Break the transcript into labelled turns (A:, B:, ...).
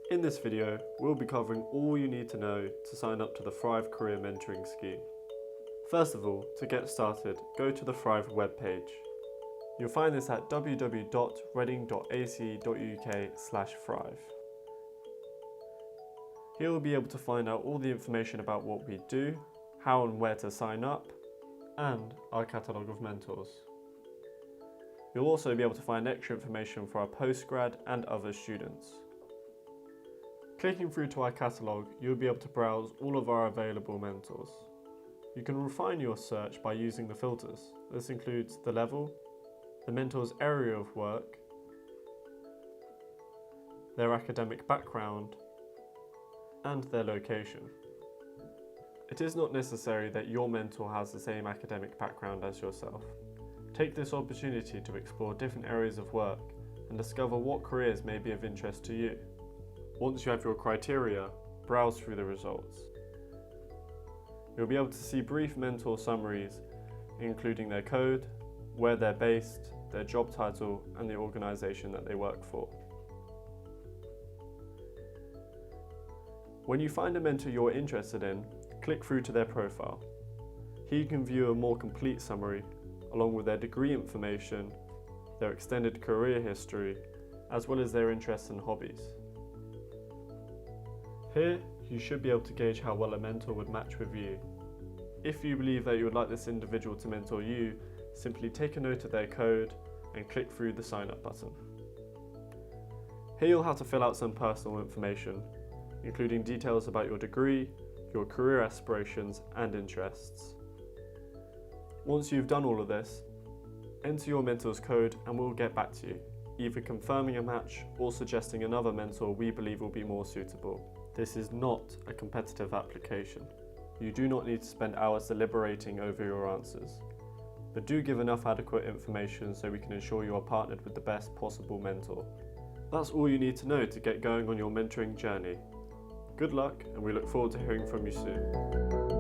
A: In this video, we'll be covering all you need to know to sign up to the Thrive Career Mentoring Scheme. First of all, to get started, go to the Thrive webpage. You'll find this at www.reading.ace.uk/thrive. Here you'll be able to find out all the information about what we do, how and where to sign up, and our catalogue of mentors. You'll also be able to find extra information for our postgrad and other students. Clicking through to our catalogue, you'll be able to browse all of our available mentors. You can refine your search by using the filters. This includes the level, the mentor's area of work, their academic background, and their location. It is not necessary that your mentor has the same academic background as yourself. Take this opportunity to explore different areas of work and discover what careers may be of interest to you. Once you have your criteria, browse through the results. You'll be able to see brief mentor summaries, including their code, where they're based, their job title, and the organisation that they work for. When you find a mentor you're interested in, click through to their profile. Here you can view a more complete summary, along with their degree information, their extended career history, as well as their interests and hobbies. Here, you should be able to gauge how well a mentor would match with you. If you believe that you would like this individual to mentor you, simply take a note of their code and click through the sign up button. Here you'll have to fill out some personal information, including details about your degree, your career aspirations and interests. Once you've done all of this, enter your mentor's code and we'll get back to you, either confirming a match or suggesting another mentor we believe will be more suitable. This is not a competitive application. You do not need to spend hours deliberating over your answers, but do give enough adequate information so we can ensure you are partnered with the best possible mentor. That's all you need to know to get going on your mentoring journey. Good luck, and we look forward to hearing from you soon.